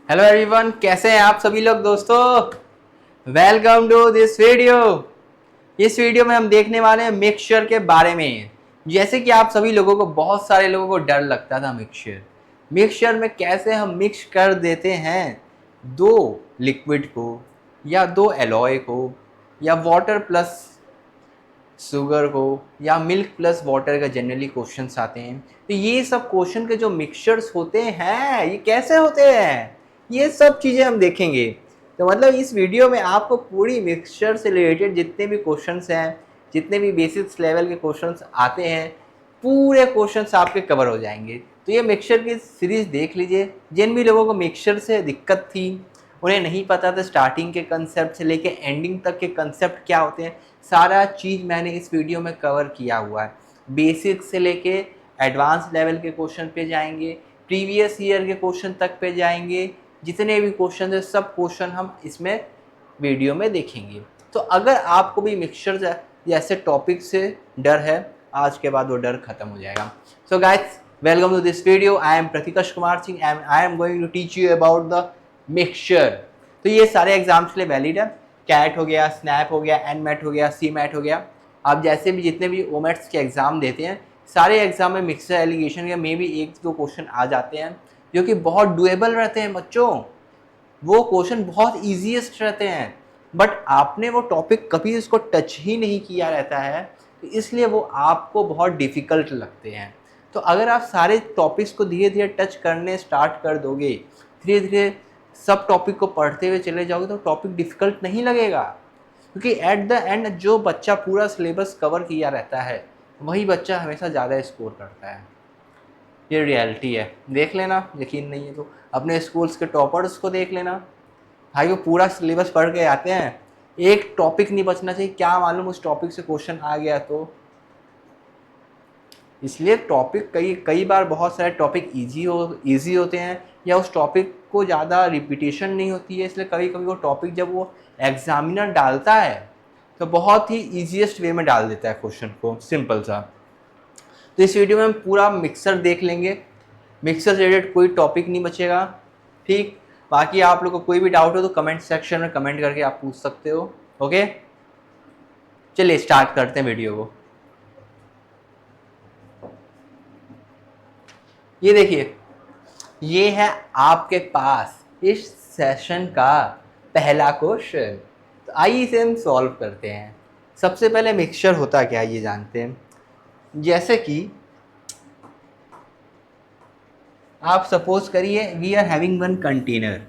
Hello everyone, कैसे हैं आप सभी लोग दोस्तों। Welcome to this video. इस वीडियो में हम देखने वाले हैं मिक्सचर के बारे में। जैसे कि आप सभी लोगों को, बहुत सारे लोगों को डर लगता था मिक्सचर में कैसे हम मिक्स कर देते हैं दो लिक्विड को या दो एलॉय को या वाटर प्लस शुगर को या मिल्क प्लस वाटर का जनरली क्वेश्चंस आते हैं। तो ये सब क्वेश्चन के जो मिक्सचर्स होते हैं ये कैसे होते हैं, ये सब चीज़ें हम देखेंगे। तो मतलब इस वीडियो में आपको पूरी मिक्सचर से रिलेटेड जितने भी क्वेश्चंस हैं, जितने भी बेसिक्स लेवल के क्वेश्चंस आते हैं, पूरे क्वेश्चंस आपके कवर हो जाएंगे। तो ये मिक्सचर की सीरीज देख लीजिए। जिन भी लोगों को मिक्सचर से दिक्कत थी, उन्हें नहीं पता था स्टार्टिंग के कंसेप्ट से लेके एंडिंग तक के कंसेप्ट क्या होते हैं, सारा चीज़ मैंने इस वीडियो में कवर किया हुआ है। बेसिक से लेके एडवांस लेवल के क्वेश्चन पे जाएंगे, प्रीवियस ईयर के क्वेश्चन तक पे जाएंगे। जितने भी क्वेश्चन है सब क्वेश्चन हम इसमें वीडियो में देखेंगे। तो अगर आपको भी मिक्सचर जैसे टॉपिक से डर है, आज के बाद वो डर खत्म हो जाएगा। So guys, welcome to this video. I am Prateeksh Kumar Singh and I am going to teach you about the mixture. तो ये सारे एग्जाम्स के लिए वैलिड है। कैट हो गया, स्नैप हो गया, एनमेट हो गया, सी मैट हो गया। आप जैसे भी जितने भी ओमेट्स के एग्ज़ाम देते हैं, सारे एग्जाम में मिक्सचर एलिगेशन या मे भी एक दो क्वेश्चन आ जाते हैं जो कि बहुत डुएबल रहते हैं बच्चों। वो क्वेश्चन बहुत ईजीएस्ट रहते हैं, बट आपने वो टॉपिक कभी उसको टच ही नहीं किया रहता है, तो इसलिए वो आपको बहुत डिफ़िकल्ट लगते हैं। तो अगर आप सारे टॉपिक्स को धीरे धीरे टच करने स्टार्ट कर दोगे, धीरे धीरे सब टॉपिक को पढ़ते हुए चले जाओगे, तो टॉपिक डिफ़िकल्ट नहीं लगेगा। क्योंकि एट द एंड जो बच्चा पूरा सिलेबस कवर किया रहता है, वही बच्चा हमेशा ज़्यादा स्कोर करता है। ये रियलिटी है, देख लेना। यकीन नहीं है तो अपने स्कूल्स के टॉपर्स को देख लेना। भाई वो पूरा सिलेबस पढ़ के आते हैं, एक टॉपिक नहीं बचना चाहिए। क्या मालूम उस टॉपिक से क्वेश्चन आ गया तो। इसलिए टॉपिक कई कई बार बहुत सारे टॉपिक ईजी होते हैं, या उस टॉपिक को ज़्यादा रिपीटेशन नहीं होती है। इसलिए कभी कभी वो टॉपिक जब वो एग्जामिनर डालता है तो बहुत ही ईजीएस्ट वे में डाल देता है क्वेश्चन को, सिंपल सा। तो इस वीडियो में हम पूरा मिक्सर देख लेंगे। मिक्सर से रिलेटेड कोई टॉपिक नहीं बचेगा, ठीक। बाकी आप लोग को कोई भी डाउट हो तो कमेंट सेक्शन में कमेंट करके आप पूछ सकते हो। ओके, चलिए स्टार्ट करते हैं वीडियो को। ये देखिए, ये है आपके पास इस सेशन का पहला क्वेश्चन। तो आइए इसे हम सॉल्व करते हैं। सबसे पहले मिक्सचर होता क्या है ये जानते हैं। जैसे कि आप सपोज करिए we are having one container,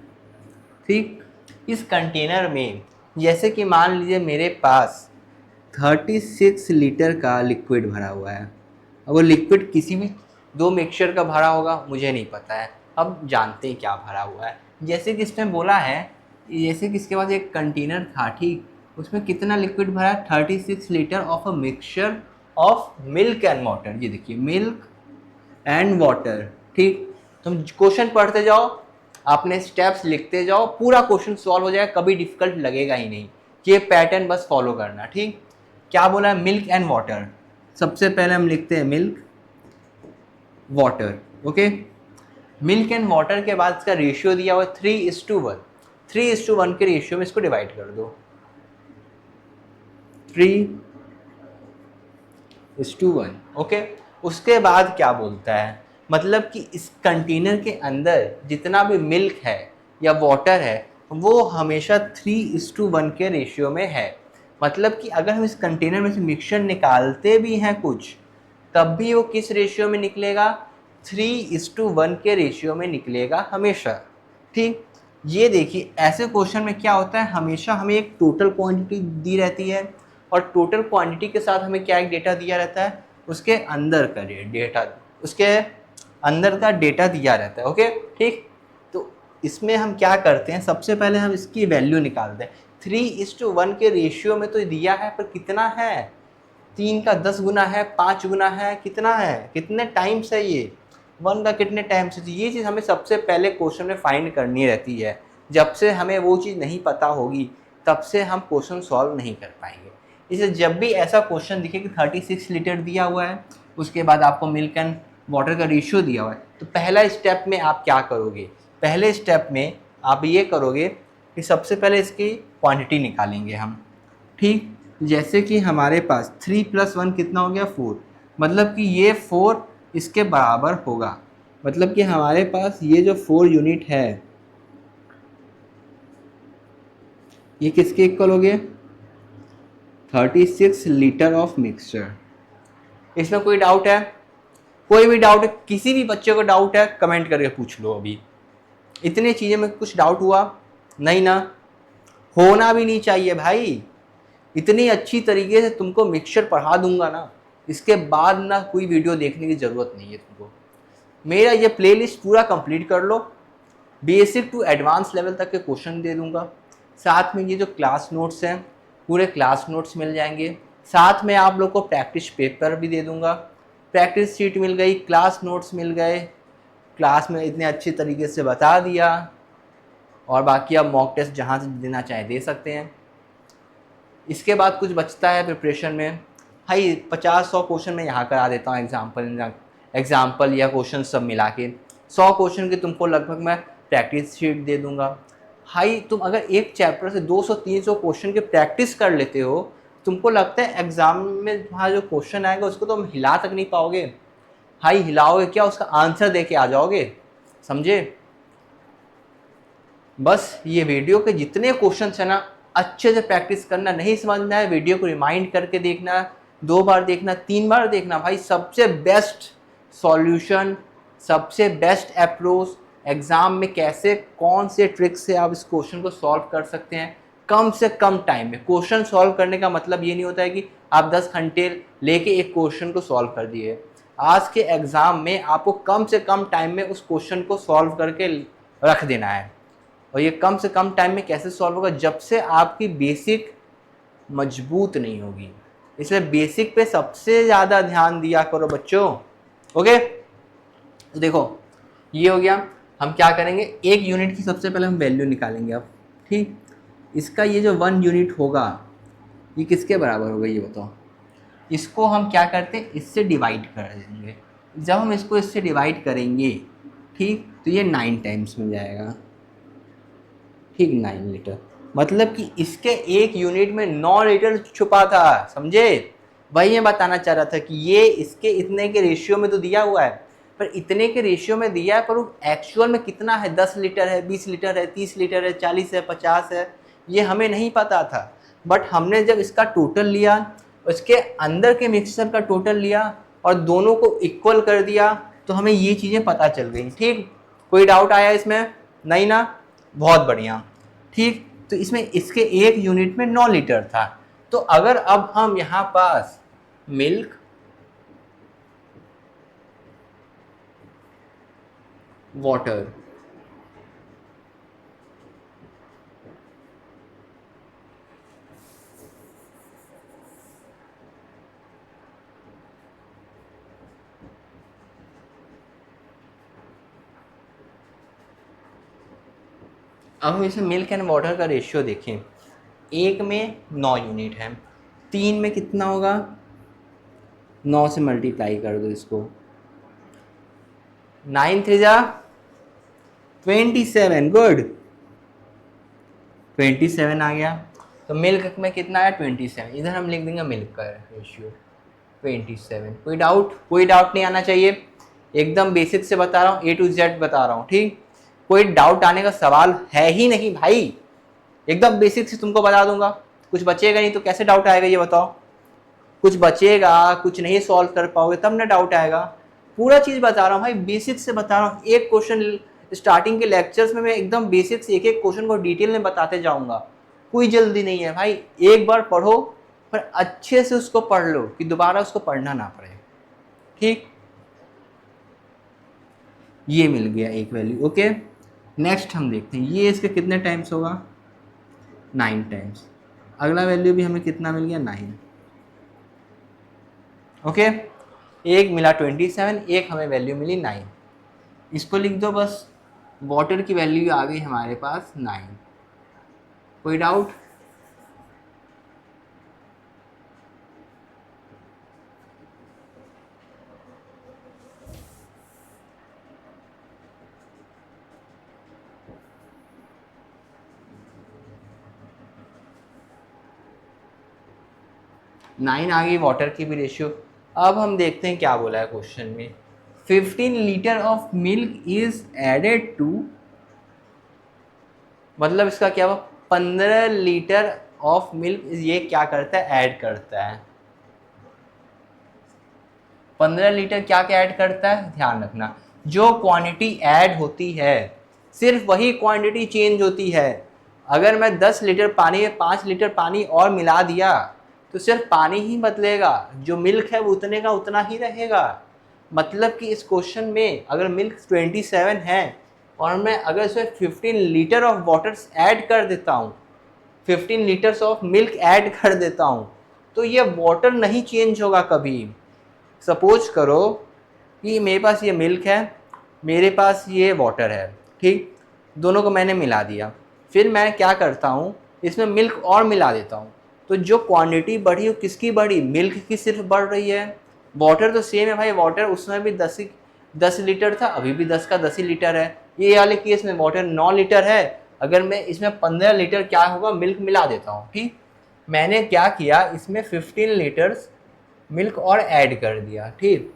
ठीक। इस कंटेनर में जैसे कि मान लीजिए मेरे पास 36 लीटर का लिक्विड भरा हुआ है। अब वो लिक्विड किसी भी दो मिक्सचर का भरा होगा, मुझे नहीं पता है। अब जानते हैं क्या भरा हुआ है। जैसे कि इसमें बोला है, जैसे कि इसके पास एक कंटेनर था, ठीक। उसमें कितना लिक्विड भरा है, 36 litre of a mixture of milk and water. ये देखिए, मिल्क एंड वाटर, ठीक। तुम क्वेश्चन पढ़ते जाओ, अपने स्टेप्स लिखते जाओ, पूरा क्वेश्चन सॉल्व हो जाएगा, कभी डिफिकल्ट लगेगा ही नहीं। ये पैटर्न बस फॉलो करना, ठीक। क्या बोला है, मिल्क एंड वाटर। सबसे पहले हम लिखते हैं milk water, okay. Milk and water के बाद इसका रेशियो दिया हुआ 3:1। 3:1 के रेशियो में इसको डिवाइड कर दो, 3:1, ओके। उसके बाद क्या बोलता है, मतलब कि इस कंटेनर के अंदर जितना भी मिल्क है या वाटर है, वो हमेशा 3:1 के रेशियो में है। मतलब कि अगर हम इस कंटेनर में से मिक्सचर निकालते भी हैं कुछ, तब भी वो किस रेशियो में निकलेगा, 3:1 के रेशियो में निकलेगा हमेशा, ठीक। ये देखिए, ऐसे क्वेश्चन में क्या होता है, हमेशा हमें एक टोटल क्वांटिटी दी रहती है, और टोटल क्वांटिटी के साथ हमें क्या एक डेटा दिया रहता है, उसके अंदर का डेटा, उसके अंदर का डेटा दिया रहता है, ओके, ठीक। तो इसमें हम क्या करते हैं, सबसे पहले हम इसकी वैल्यू निकालते हैं। 3:1 के रेशियो में तो दिया है, पर कितना है, 3 का 10 गुना है, 5 गुना है, कितना है, कितने टाइम्स है ये, 1 का कितने टाइम्स है। ये चीज़ हमें सबसे पहले क्वेश्चन में फाइंड करनी रहती है। जब से हमें वो चीज़ नहीं पता होगी, तब से हम क्वेश्चन सॉल्व नहीं कर पाएंगे। इसलिए जब भी ऐसा क्वेश्चन दिखे कि 36 लीटर दिया हुआ है, उसके बाद आपको मिल्क एंड वाटर का रेशियो दिया हुआ है, तो पहला स्टेप में आप क्या करोगे, पहले स्टेप में आप ये करोगे कि सबसे पहले इसकी क्वांटिटी निकालेंगे हम, ठीक। जैसे कि हमारे पास 3+1 कितना हो गया 4, मतलब कि ये 4 इसके बराबर होगा, मतलब कि हमारे पास ये जो 4 यूनिट है ये किसके इक्वल हो गए 36 लीटर ऑफ मिक्सचर। इसमें कोई डाउट है? कोई भी डाउट है, किसी भी बच्चे को डाउट है कमेंट करके पूछ लो। अभी इतनी चीज़ें में कुछ डाउट हुआ नहीं ना? होना भी नहीं चाहिए भाई। इतनी अच्छी तरीके से तुमको मिक्सचर पढ़ा दूंगा ना, इसके बाद ना कोई वीडियो देखने की ज़रूरत नहीं है तुमको। मेरा ये प्लेलिस्ट पूरा कंप्लीट कर लो, बेसिक टू एडवांस लेवल तक के क्वेश्चन दे दूंगा, साथ में ये जो क्लास नोट्स हैं पूरे क्लास नोट्स मिल जाएंगे, साथ में आप लोग को प्रैक्टिस पेपर भी दे दूंगा, प्रैक्टिस शीट मिल गई, क्लास नोट्स मिल गए, क्लास में इतने अच्छे तरीके से बता दिया, और बाकी आप मॉक टेस्ट जहाँ से देना चाहे दे सकते हैं। इसके बाद कुछ बचता है प्रिपरेशन में, भाई 50-100 क्वेश्चन मैं यहाँ करा देता हूँ, एग्जाम्पल या क्वेश्चन सब मिला के 100 क्वेश्चन की तुमको लगभग मैं प्रैक्टिस शीट दे दूंगा। भाई तुम अगर एक चैप्टर से 200-300 क्वेश्चन की प्रैक्टिस कर लेते हो, तुमको लगता है एग्जाम में वहाँ जो क्वेश्चन आएगा उसको तुम हिला तक नहीं पाओगे? भाई हिलाओगे क्या, उसका आंसर दे के आ जाओगे, समझे? बस ये वीडियो के जितने क्वेश्चन है ना अच्छे से प्रैक्टिस करना, नहीं समझना है वीडियो को रिमाइंड करके देखना, 2 बार देखना, 3 बार देखना। भाई सबसे बेस्ट सॉल्यूशन, सबसे बेस्ट अप्रोच एग्जाम में कैसे कौन से ट्रिक से आप इस क्वेश्चन को सॉल्व कर सकते हैं कम से कम टाइम में। क्वेश्चन सॉल्व करने का मतलब ये नहीं होता है कि आप 10 घंटे लेके एक क्वेश्चन को सॉल्व कर दिए। आज के एग्जाम में आपको कम से कम टाइम में उस क्वेश्चन को सॉल्व करके रख देना है। और ये कम से कम टाइम में कैसे सॉल्व होगा, जब से आपकी बेसिक मजबूत नहीं होगी। इसलिए बेसिक पे सबसे ज़्यादा ध्यान दिया करो बच्चों। ओके, तो देखो ये हो गया। हम क्या करेंगे, एक यूनिट की सबसे पहले हम वैल्यू निकालेंगे अब, ठीक। इसका ये जो 1 यूनिट होगा ये किसके बराबर होगा ये बताओ। इसको हम क्या करते हैं, इससे डिवाइड कर देंगे। जब हम इसको इससे डिवाइड करेंगे, ठीक, तो ये 9 टाइम्स में जाएगा, ठीक, 9 लीटर। मतलब कि इसके एक यूनिट में 9 लीटर छुपा था, समझे? वही मैं बताना चाह रहा था कि ये इसके इतने के रेशियो में तो दिया हुआ है, पर इतने के रेशियो में दिया है, पर वो एक्चुअल में कितना है, 10 लीटर है, 20 लीटर है, 30 लीटर है, 40 है, 50 है, ये हमें नहीं पता था। बट हमने जब इसका टोटल लिया, उसके अंदर के मिक्सचर का टोटल लिया और दोनों को इक्वल कर दिया, तो हमें ये चीज़ें पता चल गई, ठीक। कोई डाउट आया इसमें? नहीं ना? बहुत बढ़िया, ठीक। तो इसमें इसके एक यूनिट में 9 लीटर था। तो अगर अब हम यहाँ पास मिल्क, वाटर, अब हम इसमें मिल्क एंड वाटर का रेशियो देखें, एक में 9 यूनिट है, 3 में कितना होगा, 9 से मल्टीप्लाई कर दो इसको, 9 3 जा 27, गुड, 27 आ गया। तो मिल्क में कितना है 27, इधर हम लिख देंगे मिल्क का रेशियो 27। कोई डाउट? कोई डाउट नहीं आना चाहिए, एकदम बेसिक से बता रहा हूँ, A to Z बता रहा हूँ, ठीक। कोई डाउट आने का सवाल है ही नहीं भाई, एकदम बेसिक से तुमको बता दूंगा। कुछ बचेगा नहीं तो कैसे डाउट आएगा ये बताओ? कुछ बचेगा, कुछ नहीं सॉल्व कर पाओगे तब ना डाउट आएगा। पूरा चीज़ बता रहा हूँ भाई, बेसिक से बता रहा हूँ। एक क्वेश्चन स्टार्टिंग के लेक्चर्स में मैं एकदम बेसिक से एक एक क्वेश्चन को डिटेल में बताते जाऊंगा। कोई जल्दी नहीं है भाई, एक बार पढ़ो पर अच्छे से उसको पढ़ लो कि दोबारा उसको पढ़ना ना पड़े, ठीक। ये मिल गया एक वैल्यू, ओके। नेक्स्ट हम देखते हैं ये इसके कितने टाइम्स होगा, 9 टाइम्स। अगला वैल्यू भी हमें कितना मिल गया, 9, ओके। एक मिला 27, एक हमें वैल्यू मिली 9। इसको लिख दो बस, वाटर की वैल्यू आ गई हमारे पास 9। कोई डाउट? 9 आ गई वाटर की भी रेशियो। अब हम देखते हैं क्या बोला है क्वेश्चन में। 15 litre of milk is added to, मतलब इसका क्या हुआ, 15 लीटर ऑफ मिल्क ये क्या करता है, ऐड करता है। 15 लीटर क्या क्या ऐड करता है, ध्यान रखना, जो क्वांटिटी ऐड होती है सिर्फ वही क्वांटिटी चेंज होती है। अगर मैं 10 लीटर पानी में 5 लीटर पानी और मिला दिया तो सिर्फ पानी ही बदलेगा, जो मिल्क है वो उतने का उतना ही रहेगा। मतलब कि इस क्वेश्चन में अगर मिल्क 27 है और मैं अगर इसमें 15 लीटर ऑफ वाटर ऐड कर देता हूँ, 15 लीटर्स ऑफ मिल्क ऐड कर देता हूँ, तो ये वाटर नहीं चेंज होगा कभी। सपोज करो कि मेरे पास ये मिल्क है, मेरे पास ये वाटर है, ठीक, दोनों को मैंने मिला दिया, फिर मैं क्या करता हूँ, इसमें मिल्क और मिला देता हूँ, तो जो क्वांटिटी बढ़ी वो किसकी बढ़ी, मिल्क की सिर्फ बढ़ रही है। वाटर तो सेम है भाई, वाटर उसमें भी 10 लीटर था, अभी भी 10 का 10 ही लीटर है। ये वाले केस में वाटर 9 लीटर है, अगर मैं इसमें 15 लीटर क्या होगा मिल्क मिला देता हूँ, ठीक, मैंने क्या किया, इसमें 15 लीटर्स मिल्क और ऐड कर दिया, ठीक,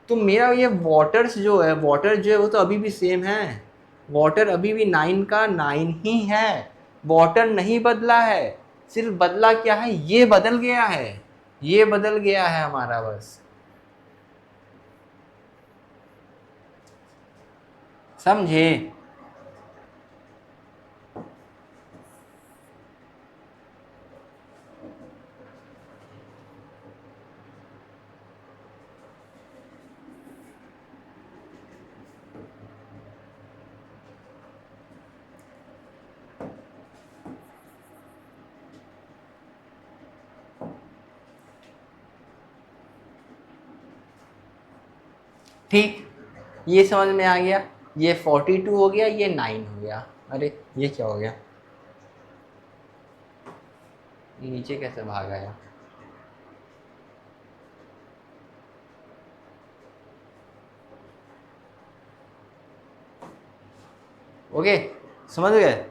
तो मेरा ये वाटर्स जो है, वाटर जो है वो तो अभी भी सेम है, वाटर अभी भी 9 का 9 ही है, वाटर नहीं बदला है, सिर्फ बदला क्या है, ये बदल गया है, ये बदल गया है हमारा बस, समझे। ठीक, ये समझ में आ गया, ये 42 हो गया, ये 9 हो गया। अरे ये क्या हो गया, ये नीचे कैसे भाग आया, ओके, समझ गए,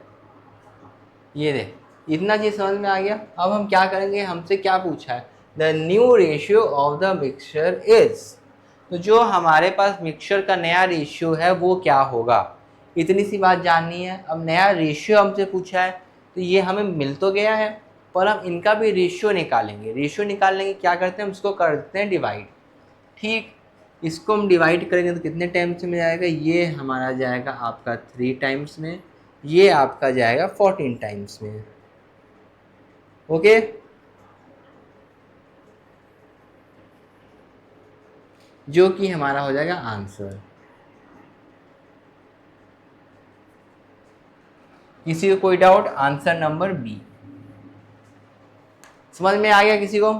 ये दे, इतना चीज समझ में आ गया। अब हम क्या करेंगे, हमसे क्या पूछा है, the new ratio of the mixture is, तो जो हमारे पास मिक्सचर का नया रेशियो है वो क्या होगा, इतनी सी बात जाननी है। अब नया रेशियो हमसे पूछा है तो ये हमें मिल तो गया है, पर हम इनका भी रेशियो निकालेंगे। रेशियो निकालने के क्या करते हैं, उसको कर देते हैं डिवाइड, ठीक, इसको हम डिवाइड करेंगे तो कितने टाइम्स में जाएगा, ये हमारा जाएगा आपका 3 टाइम्स में, ये आपका जाएगा 14 टाइम्स में, ओके। जो कि हमारा हो जाएगा आंसर। किसी को कोई डाउट, आंसर नंबर बी समझ में आ गया किसी को।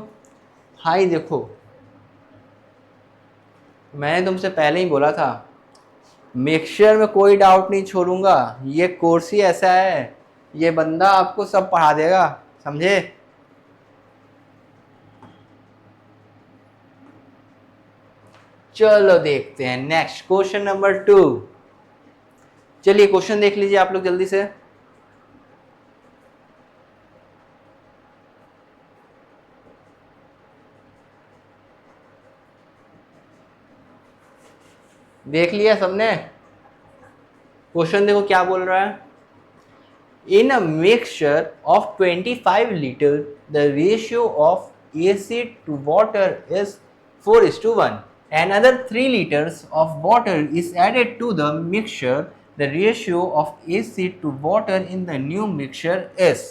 हाई देखो, मैंने तुमसे पहले ही बोला था मिक्सचर में कोई डाउट नहीं छोड़ूंगा, ये कोर्स ही ऐसा है, ये बंदा आपको सब पढ़ा देगा, समझे। चलो देखते हैं नेक्स्ट क्वेश्चन नंबर 2। चलिए क्वेश्चन देख लीजिए आप लोग जल्दी से। देख लिया सबने, क्वेश्चन देखो क्या बोल रहा है, in a mixture of 25 litre the ratio of acid to water is 4:1. Another 3 liters of water is added to the mixture. The ratio of acid to water in the new mixture is,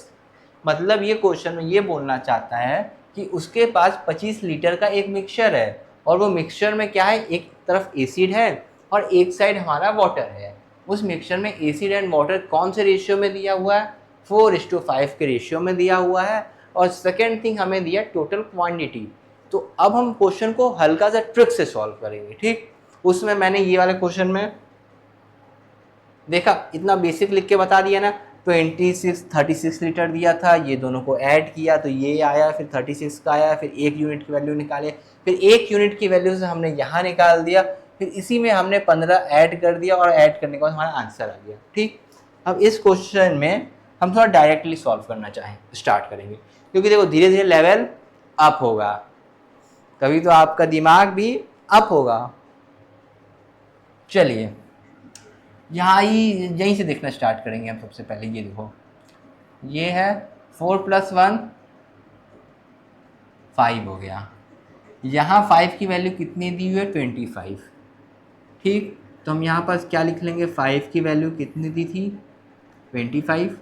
मतलब ये question में ये बोलना चाहता है कि उसके पास 25 litre का एक मिक्सचर है और वो मिक्सचर में क्या है, एक तरफ एसिड है और एक साइड हमारा वाटर है। उस मिक्सचर में एसिड एंड वाटर कौन से रेशियो में दिया हुआ है, 4:5 के रेशियो में दिया हुआ है, और सेकेंड थिंग हमें दिया टोटल क्वांटिटी। तो अब हम क्वेश्चन को हल्का सा ट्रिक से सॉल्व करेंगे, ठीक। उसमें मैंने ये वाले क्वेश्चन में देखा, इतना बेसिक लिख के बता दिया ना, 36 लीटर दिया था, ये दोनों को ऐड किया तो ये आया, फिर 36 का आया, फिर 1 यूनिट की वैल्यू निकाले, फिर 1 यूनिट की वैल्यू से हमने यहाँ निकाल दिया, फिर इसी में हमने 15 ऐड कर दिया और ऐड करने के बाद हमारा आंसर आ गया, ठीक। अब इस क्वेश्चन में हम थोड़ा डायरेक्टली सॉल्व करना चाहें, स्टार्ट करेंगे, क्योंकि देखो धीरे धीरे लेवल अप होगा, तभी तो आपका दिमाग भी अप होगा। चलिए यहाँ ही यहीं से देखना स्टार्ट करेंगे हम। सबसे पहले ये देखो, ये है 4+1 5 हो गया। यहाँ 5 की वैल्यू कितनी दी हुई है, 25। ठीक, तो हम यहाँ पर क्या लिख लेंगे, 5 की वैल्यू कितनी दी थी, 25।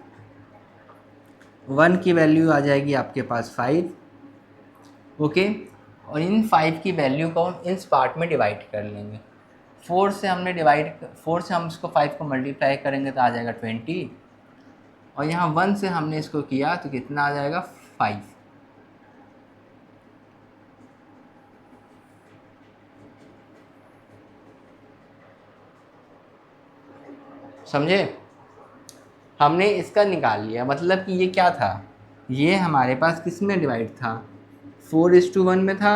1 की वैल्यू आ जाएगी आपके पास 5। ओके, और इन 5 की वैल्यू को हम इन पार्ट में डिवाइड कर लेंगे। 4 से हम इसको 5 को मल्टीप्लाई करेंगे तो आ जाएगा 20, और यहाँ 1 से हमने इसको किया तो कितना आ जाएगा, 5। समझे, हमने इसका निकाल लिया। मतलब कि ये क्या था, ये हमारे पास किस में डिवाइड था, 4:1 में था।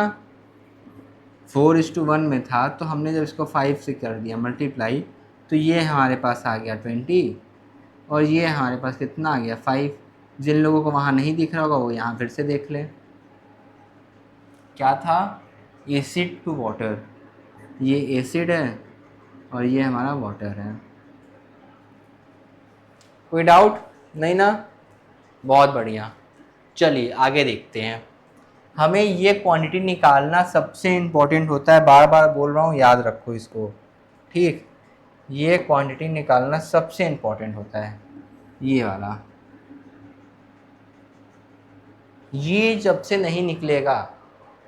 4:1 में था, तो हमने जब इसको 5 से कर दिया मल्टीप्लाई, तो ये हमारे पास आ गया 20, और ये हमारे पास कितना आ गया, 5। जिन लोगों को वहाँ नहीं दिख रहा होगा वो यहाँ फिर से देख लें। क्या था, एसिड टू वाटर, ये एसिड है और ये हमारा वाटर है। कोई डाउट नहीं ना, बहुत बढ़िया। चलिए आगे देखते हैं। हमें ये क्वांटिटी निकालना सबसे इम्पोर्टेंट होता है, बार बार बोल रहा हूँ, याद रखो इसको। ठीक, ये क्वांटिटी निकालना सबसे इम्पोर्टेंट होता है, ये वाला। ये जब से नहीं निकलेगा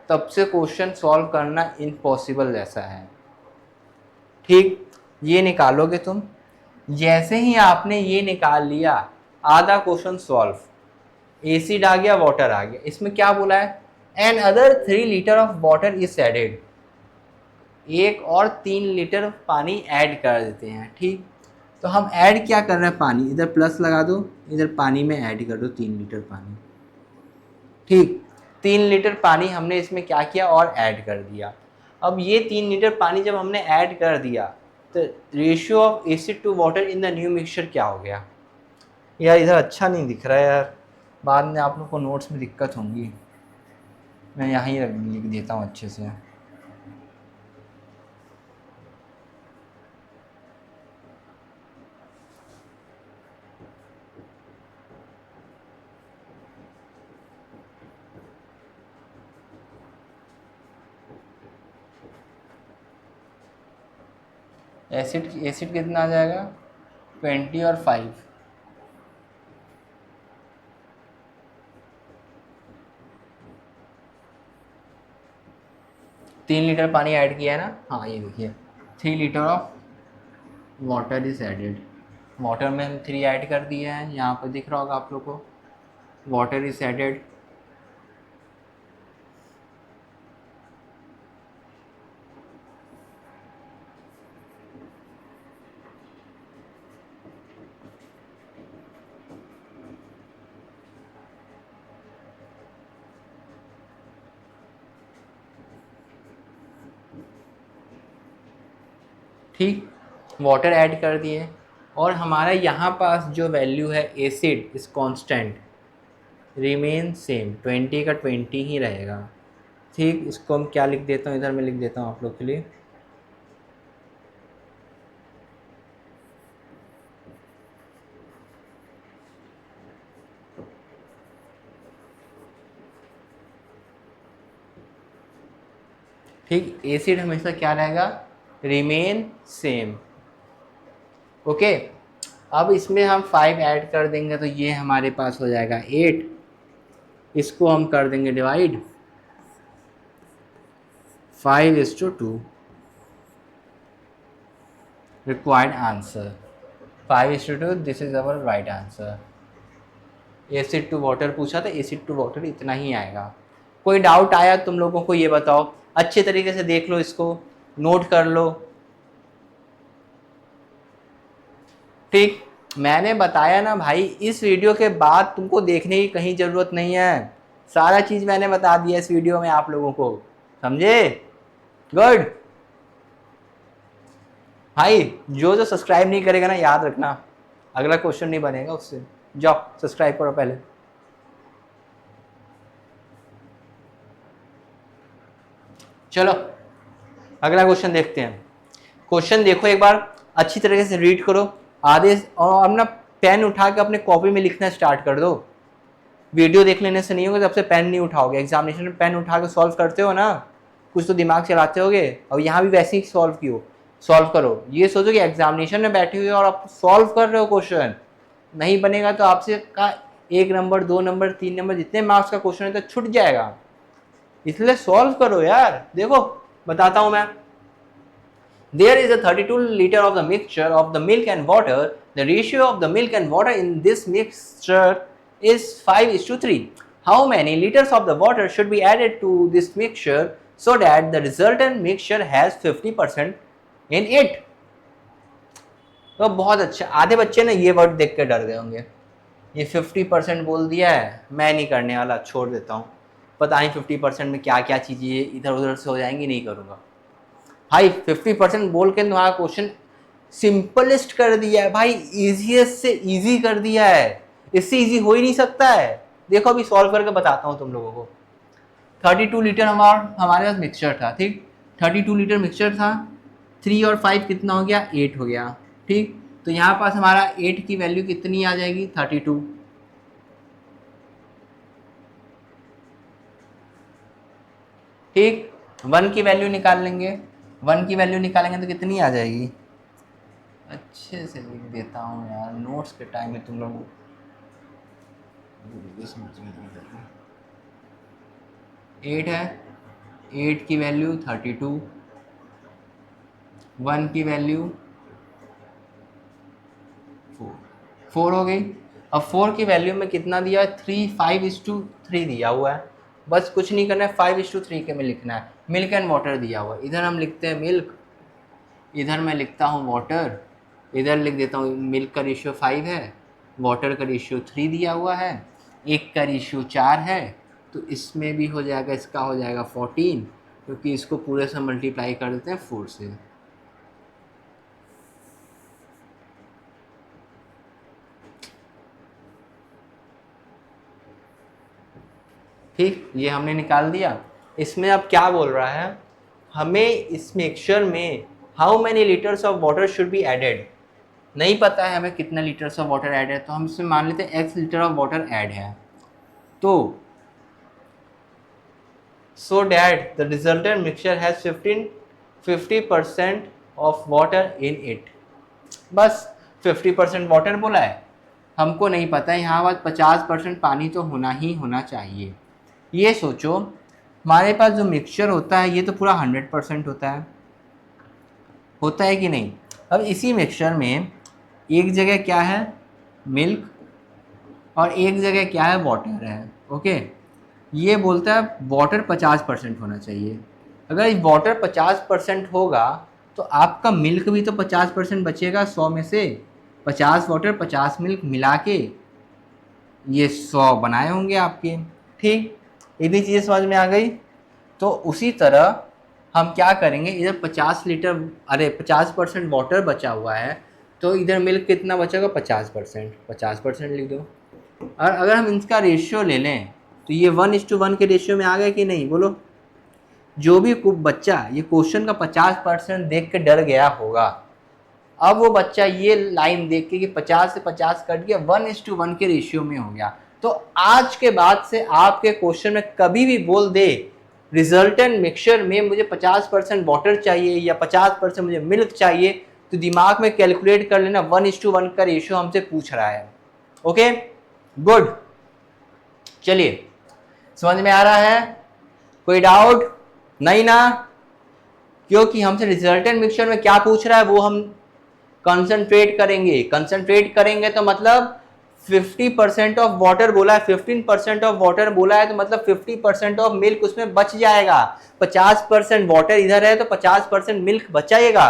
तब से क्वेश्चन सॉल्व करना इम्पॉसिबल जैसा है। ठीक, ये निकालोगे तुम, जैसे ही आपने ये निकाल लिया आधा क्वेश्चन सॉल्व। एसिड आ गया, वाटर आ गया। इसमें क्या बोला है, an other 3 litre of water is added, एक और 3 लीटर पानी ऐड कर देते हैं। ठीक, तो हम ऐड क्या कर रहे हैं, पानी। इधर प्लस लगा दो, इधर पानी में ऐड कर दो 3 लीटर पानी। ठीक, 3 लीटर पानी हमने इसमें क्या किया, और ऐड कर दिया। अब ये 3 लीटर पानी जब हमने ऐड कर दिया तो ratio of acid to water in the new mixture क्या हो गया। यार इधर अच्छा नहीं दिख रहा है यार, बाद में आप लोग को नोट्स में दिक्कत होंगी। मैं यहाँ ही लिख देता हूँ अच्छे से। एसिड कितना आ जाएगा, 20 और 5। तीन लीटर पानी ऐड किया है ना, हाँ ये देखिए 3 litre of water is added. Water में हम 3 ऐड कर दिए हैं, यहाँ पर दिख रहा होगा आप लोग को, वाटर इज एडेड। ठीक, वाटर ऐड कर दिए, और हमारा यहाँ पास जो वैल्यू है acid is constant, remain same, 20 का 20 ही रहेगा। ठीक, इसको हम क्या लिख देता हूँ, इधर मैं लिख देता हूँ आप लोग के लिए। ठीक, एसिड हमेशा क्या रहेगा, रिमेन सेम। ओके, अब इसमें हम 5 ऐड कर देंगे तो ये हमारे पास हो जाएगा 8। इसको हम कर देंगे divide, 5:2। Required answer 5:2, this is our right answer. Acid to water पूछा था, एसिड टू वाटर इतना ही आएगा। कोई डाउट आया तुम लोगों को, ये बताओ, अच्छे तरीके से देख लो, इसको नोट कर लो। ठीक, मैंने बताया ना भाई, इस वीडियो के बाद तुमको देखने की कहीं ज़रूरत नहीं है, सारा चीज़ मैंने बता दिया इस वीडियो में आप लोगों को। समझे, गुड भाई। जो जो सब्सक्राइब नहीं करेगा ना, याद रखना अगला क्वेश्चन नहीं बनेगा उससे। जाओ सब्सक्राइब करो पहले। चलो अगला क्वेश्चन देखते हैं। क्वेश्चन देखो एक बार, अच्छी तरीके से रीड करो आधे, और अपना पेन उठा के अपने कॉपी में लिखना स्टार्ट कर दो। वीडियो देख लेने से नहीं होगा, जब से पेन नहीं उठाओगे। एग्जामिनेशन में पेन उठा के सॉल्व करते हो ना, कुछ तो दिमाग चलाते होगे, और यहाँ भी वैसे ही सॉल्व करो। ये सोचो कि एग्जामिनेशन में बैठे हुए और आप सॉल्व कर रहे हो क्वेश्चन, नहीं बनेगा तो आपसे का 1 नंबर 2 नंबर 3 नंबर जितने मार्क्स का क्वेश्चन है तो छूट जाएगा। इसलिए सॉल्व करो यार। देखो बताता हूं मैं। There is a 32 liter of the mixture of the milk and water. The ratio of the milk and water in this mixture is 5:3. How many liters of the water should be added to this mixture so that the resultant mixture has 50% in it? तो बहुत अच्छा, आधे बच्चे ना ये word देख के डर गए होंगे, ये 50% बोल दिया है, मैं नहीं करने वाला, छोड़ देता हूँ, पता नहीं 50% में क्या क्या चीज़ें इधर उधर से हो जाएंगी, नहीं करूँगा। भाई 50% बोल के तुम्हारा क्वेश्चन सिंपलेस्ट कर दिया है भाई, इजीएस्ट से इजी कर दिया है, इससे इजी हो ही नहीं सकता है। देखो अभी सॉल्व करके बताता हूँ तुम लोगों को। 32 लीटर हमारे पास मिक्सचर था, ठीक, 32 लीटर मिक्सचर था, 3 और 5 कितना हो गया, 8 हो गया, ठीक। तो यहाँ पास हमारा 8 की वैल्यू कितनी आ जाएगी, 32, ठीक। 1 की वैल्यू निकाल लेंगे, 1 की वैल्यू निकालेंगे तो कितनी आ जाएगी, अच्छे से लिख देता हूँ यार, नोट्स के टाइम में तुम लोग 8 है, 8 की वैल्यू 32, 1 की वैल्यू 4 हो गई। अब 4 की वैल्यू में कितना दिया है, 3, 5:3 दिया हुआ है, बस कुछ नहीं करना है, 5:3 के में लिखना है। मिल्क एंड वाटर दिया हुआ है, इधर हम लिखते हैं मिल्क, इधर मैं लिखता हूँ वाटर, इधर लिख देता हूँ मिल्क का रेशियो 5 है, वाटर का रेशियो 3 दिया हुआ है, एक का रेशियो 4 है, तो इसमें भी हो जाएगा, इसका हो जाएगा 14, क्योंकि इसको पूरे से मल्टीप्लाई कर देते हैं 4 से। ठीक, ये हमने निकाल दिया। इसमें अब क्या बोल रहा है, हमें इस मिक्सचर में how many litres of water should be added, नहीं पता है हमें कितना लीटर्स ऑफ वाटर ऐड है, तो हम इसमें मान लेते हैं x litre of water add है, तो so that the resultant mixture has 50% of water in it. बस 50% वाटर बोला है, हमको नहीं पता है यहाँ बात 50% पानी तो होना ही होना चाहिए। ये सोचो हमारे पास जो मिक्सचर होता है ये तो पूरा 100% होता है कि नहीं। अब इसी मिक्सचर में एक जगह क्या है, मिल्क, और एक जगह क्या है, वाटर है, ओके। ये बोलता है वाटर 50% होना चाहिए। अगर वाटर 50% होगा तो आपका मिल्क भी तो 50% बचेगा, 100 में से 50 वाटर 50 मिल्क मिला के ये 100 बनाए होंगे आपके, ठीक। इतनी चीज़ें समझ में आ गई। तो उसी तरह हम क्या करेंगे, इधर 50 लीटर, अरे 50% वाटर बचा हुआ है, तो इधर मिल्क कितना बचेगा, 50% लिख दो। और अगर हम इनका रेशियो ले लें तो ये 1:1 के रेशियो में आ गया कि नहीं, बोलो। जो भी बच्चा ये क्वेश्चन का 50% देख के डर गया होगा, अब वो बच्चा ये लाइन देख के कि 50 से 50 कट गया, 1:1 के रेशियो में हो गया, तो आज के बाद से आपके क्वेश्चन में कभी भी बोल दे रिजल्टेंट मिक्सचर में मुझे 50% वाटर चाहिए या 50% मुझे मिल्क चाहिए, तो दिमाग में कैलकुलेट कर लेना 1:1 का रेशियो हमसे पूछ रहा है। ओके गुड, चलिए समझ में आ रहा है, कोई डाउट नहीं ना, क्योंकि हमसे रिजल्टेंट मिक्सचर में क्या पूछ रहा है वो हम कंसंट्रेट करेंगे तो मतलब 50% ऑफ वाटर बोला है, 15% ऑफ वाटर बोला है, तो मतलब 50% ऑफ मिल्क उसमें बच जाएगा। 50% वाटर इधर है तो 50% मिल्क बचाएगा,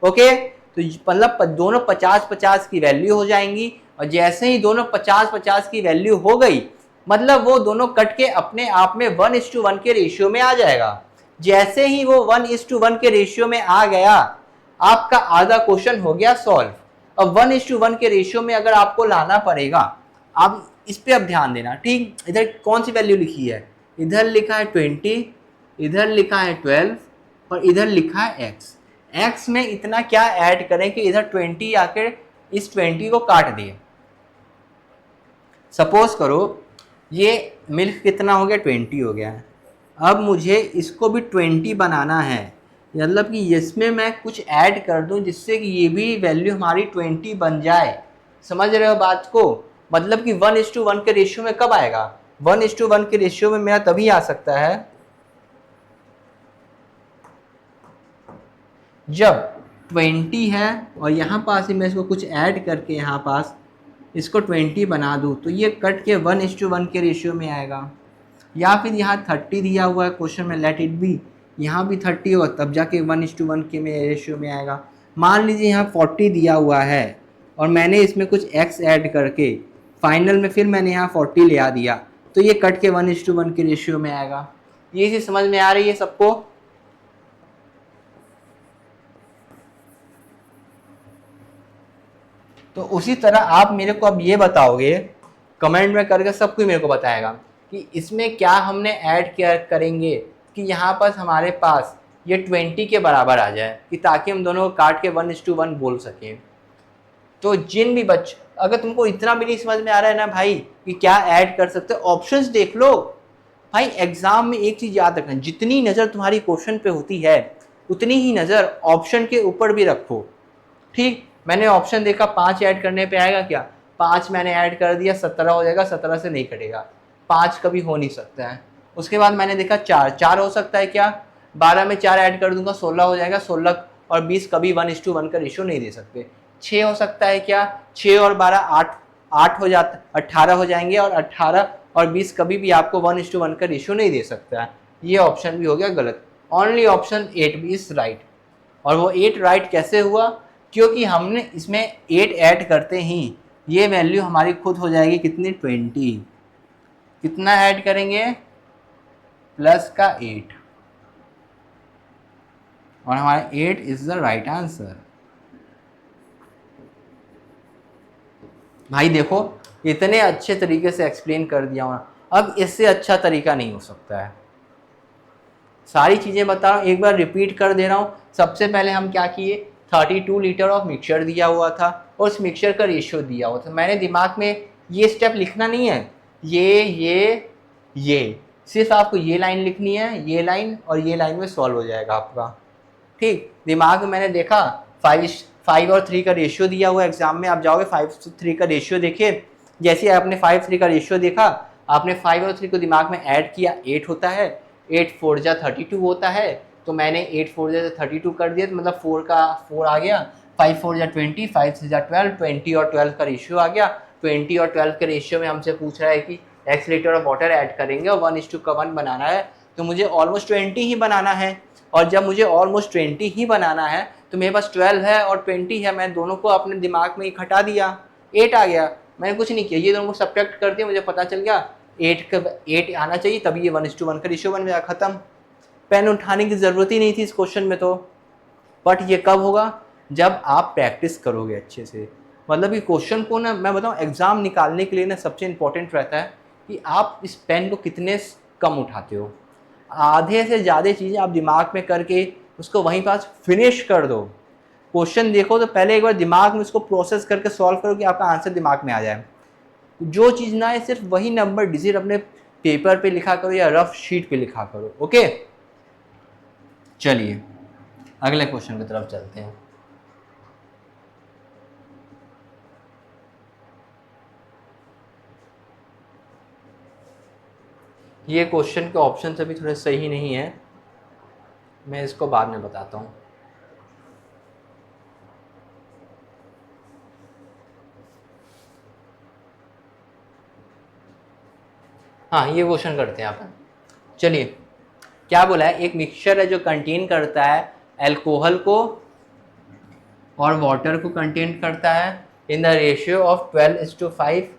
ओके। तो मतलब दोनों 50-50 की वैल्यू हो जाएंगी, और जैसे ही दोनों 50-50 की वैल्यू हो गई, मतलब वो दोनों कट के अपने आप में 1:1 के रेशियो में आ जाएगा। जैसे ही वो 1:1 के रेशियो में आ गया, आपका आधा क्वेश्चन हो गया सॉल्व। अब 1:1 के रेशियो में अगर आपको लाना पड़ेगा, आप इस पे अब ध्यान देना, ठीक। इधर कौन सी वैल्यू लिखी है, इधर लिखा है 20, इधर लिखा है 12 और इधर लिखा है x। x में इतना क्या ऐड करें कि इधर 20 आकर इस 20 को काट दिए। सपोज करो ये मिल्क कितना हो गया, 20 हो गया है। अब मुझे इसको भी 20 बनाना है, मतलब कि इसमें मैं कुछ ऐड कर दूं जिससे कि ये भी वैल्यू हमारी 20 बन जाए। समझ रहे हो बात को? मतलब कि 1:1 के रेशियो में कब आएगा? 1:1 के रेशियो में मेरा तभी आ सकता है जब 20 है और यहाँ पास ही मैं इसको कुछ ऐड करके यहाँ पास इसको 20 बना दूँ तो ये कट के 1:1 के रेशियो में आएगा। या फिर यहाँ 30 दिया हुआ है क्वेश्चन में, लेट इट बी, यहाँ भी 30 होगा तब जाके 1:1 के में रेशियो में आएगा। मान लीजिए यहाँ 40 दिया हुआ है और मैंने इसमें कुछ x ऐड करके फाइनल में फिर मैंने यहाँ 40 ले आ दिया तो ये कट के 1:1 के रेशियो में आएगा। ये चीज़ समझ में आ रही है सबको? तो उसी तरह आप मेरे को अब ये बताओगे, कमेंट में करके सब कुछ मेरे को बताएगा कि इसमें क्या हमने ऐड किया करेंगे कि यहाँ पर हमारे पास ये 20 के बराबर आ जाए, कि ताकि हम दोनों को काट के 1:1 बोल सकें। तो जिन भी बच्चे, अगर तुमको इतना भी नहीं समझ में आ रहा है ना भाई कि क्या ऐड कर सकते हो, ऑप्शंस देख लो भाई। एग्जाम में एक चीज याद रखना, जितनी नज़र तुम्हारी क्वेश्चन पे होती है उतनी ही नज़र ऑप्शन के ऊपर भी रखो। ठीक, मैंने ऑप्शन देखा 5 ऐड करने पे आएगा क्या, 5 मैंने ऐड कर दिया 17 हो जाएगा, 17 से नहीं कटेगा, 5 कभी हो नहीं सकता है। उसके बाद मैंने देखा 4 हो सकता है क्या, 12 में 4 ऐड कर दूंगा 16 हो जाएगा, 16 और 20 कभी 1:1 का रेशियो नहीं दे सकते। 6 हो सकता है क्या, 6 और 12 8 हो जाता, 18 हो जाएंगे और 18 और 20 कभी भी आपको 1:1 का रेशियो नहीं दे सकता है। ये ऑप्शन भी हो गया गलत। ओनली ऑप्शन 8 भी इज राइट। और वो 8 राइट कैसे हुआ, क्योंकि हमने इसमें 8 ऐड करते ही ये वैल्यू हमारी खुद हो जाएगी कितनी, 20। कितना ऐड करेंगे, प्लस का 8, और हमारा 8 इज द राइट आंसर। भाई देखो इतने अच्छे तरीके से एक्सप्लेन कर दिया हूँ, अब इससे अच्छा तरीका नहीं हो सकता है। सारी चीज़ें बता रहा हूँ, एक बार रिपीट कर दे रहा हूँ। सबसे पहले हम क्या किए, 32 लीटर ऑफ मिक्सचर दिया हुआ था और उस मिक्सचर का रेशियो दिया हुआ था। मैंने दिमाग में ये स्टेप लिखना नहीं है, ये सिर्फ आपको ये लाइन लिखनी है, ये लाइन और ये लाइन में सॉल्व हो जाएगा आपका। ठीक, दिमाग में मैंने देखा 5 और 3 का रेशियो दिया हुआ एग्जाम में, आप जाओगे 5:3 का रेशियो देखिए। जैसे आपने 5:3 का रेशियो देखा, आपने 5 और 3 को दिमाग में ऐड किया, 8 होता है, 8 4 जा 32 होता है, तो मैंने 8 4 जा 32 कर दिया, तो मतलब 4 का 4 आ गया, 5 4 जा 20, 5 6 जा 12, 20 और 12 का रेशियो आ गया। 20 और 12 के रेशियो में हमसे पूछ रहा है कि x litre of water add करेंगे और 1:1 बनाना है, तो मुझे ऑलमोस्ट 20 ही बनाना है। और जब मुझे ऑलमोस्ट 20 ही बनाना है तो मेरे पास 12 है और 20 है, मैं दोनों को अपने दिमाग में इकट्ठा दिया, 8 आ गया। मैंने कुछ नहीं किया, ये दोनों को सब्ट्रैक्ट कर दिया, मुझे पता चल गया 8 आना चाहिए, तभी ये 1:1 का रेशियो बन गया, खत्म। पेन उठाने की ज़रूरत ही नहीं थी इस क्वेश्चन में तो। बट ये कब होगा, जब आप प्रैक्टिस करोगे अच्छे से। मतलब ये क्वेश्चन को ना मैं बताऊँ, एग्ज़ाम निकालने के लिए ना सबसे इम्पोर्टेंट रहता है कि आप इस पेन को कितने कम उठाते हो। आधे से ज़्यादा चीज़ें आप दिमाग में करके उसको वहीं पास फिनिश कर दो। क्वेश्चन देखो तो पहले एक बार दिमाग में उसको प्रोसेस करके सॉल्व करो कि आपका आंसर दिमाग में आ जाए। जो चीज़ ना है सिर्फ वही नंबर डिजिट अपने पेपर पे लिखा करो या रफ शीट पे लिखा करो। ओके, चलिए अगले क्वेश्चन की तरफ चलते हैं। ये क्वेश्चन के ऑप्शन अभी थोड़े सही नहीं है, मैं इसको बाद में बताता हूँ। हाँ, ये क्वेश्चन करते हैं आप। चलिए, क्या बोला है, एक मिक्सचर है जो कंटेन करता है अल्कोहल को और वाटर को कंटेन करता है in the ratio of 12:5,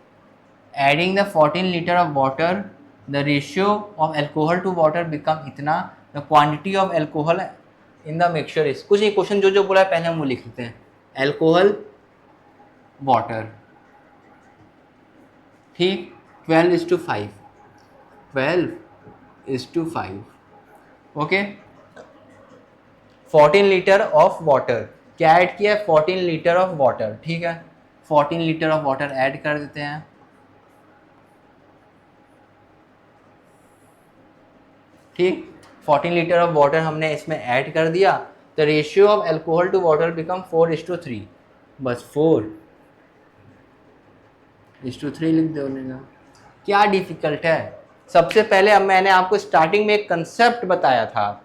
adding the 14 litre of water, the ratio of alcohol to water become इतना, the quantity of alcohol in the mixture is. कुछ ये क्वेश्चन जो बोला है पहले हम वो लिख लेते हैं, अल्कोहल वाटर, ठीक, 12:5, 12:5, ओके 14 लीटर ऑफ वाटर, क्या ऐड किया है 14 लीटर ऑफ वाटर, ठीक है 14 लीटर ऑफ वाटर ऐड कर देते हैं। ठीक 14 लीटर ऑफ वाटर हमने इसमें ऐड कर दिया, the ratio of alcohol to water become 4:3, बस 4:3 लिख देगा। क्या डिफिकल्ट है? सबसे पहले अब मैंने आपको स्टार्टिंग में एक कंसेप्ट बताया था,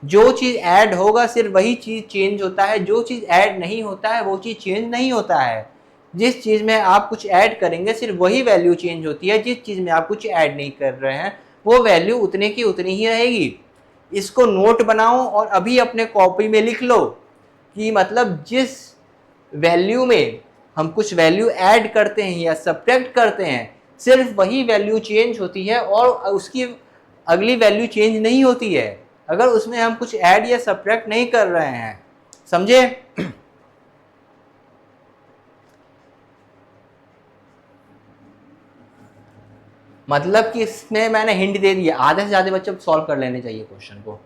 जो चीज़ ऐड होगा सिर्फ वही चीज़ चेंज होता है, जो चीज़ ऐड नहीं होता है वो चीज़ चेंज नहीं होता है। जिस चीज़ में आप कुछ ऐड करेंगे सिर्फ वही वैल्यू चेंज होती है, जिस चीज़ में आप कुछ ऐड नहीं कर रहे हैं वो वैल्यू उतने की उतनी ही रहेगी। इसको नोट बनाओ और अभी अपने कॉपी में लिख लो कि मतलब जिस वैल्यू में हम कुछ वैल्यू ऐड करते हैं या सब्ट्रैक्ट करते हैं सिर्फ वही वैल्यू चेंज होती है और उसकी अगली वैल्यू चेंज नहीं होती है अगर उसमें हम कुछ ऐड या सब्ट्रैक्ट नहीं कर रहे हैं। समझे? मतलब कि इसमें मैंने हिंट दे दिया, आधे से ज़्यादा बच्चे सॉल्व कर लेने चाहिए क्वेश्चन को।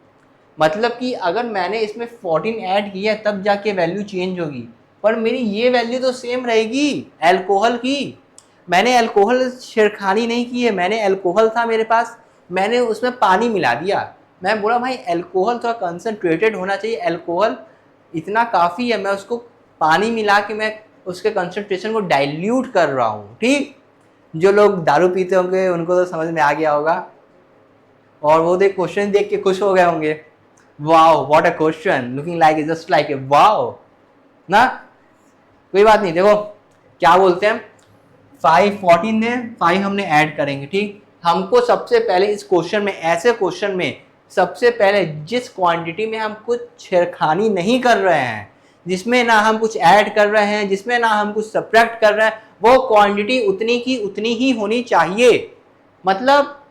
मतलब कि अगर मैंने इसमें 14 ऐड किया तब जाके वैल्यू चेंज होगी, पर मेरी ये वैल्यू तो सेम रहेगी अल्कोहल की। मैंने अल्कोहल छेड़खानी नहीं की है, मैंने अल्कोहल था मेरे पास, मैंने उसमें पानी मिला दिया। मैं बोला भाई अल्कोहल थोड़ा कंसनट्रेटेड होना चाहिए, अल्कोहल इतना काफ़ी है, मैं उसको पानी मिला के मैं उसके कंसनट्रेशन को डाइल्यूट कर रहा हूँ। ठीक, जो लोग दारू पीते होंगे उनको तो समझ में आ गया होगा और वो देख क्वेश्चन देख के खुश हो गए होंगे, wow what a question, looking like just like a wow ना। कोई बात नहीं, देखो क्या बोलते हैं 5:14 ने 5 हमने ऐड करेंगे। ठीक, हमको सबसे पहले इस क्वेश्चन में, ऐसे क्वेश्चन में सबसे पहले जिस क्वांटिटी में हम कुछ छेड़खानी नहीं कर रहे हैं, जिसमें ना हम कुछ ऐड कर रहे हैं, जिसमें ना हम कुछ सब्ट्रैक्ट कर रहे हैं, वो क्वांटिटी उतनी की उतनी ही होनी चाहिए। मतलब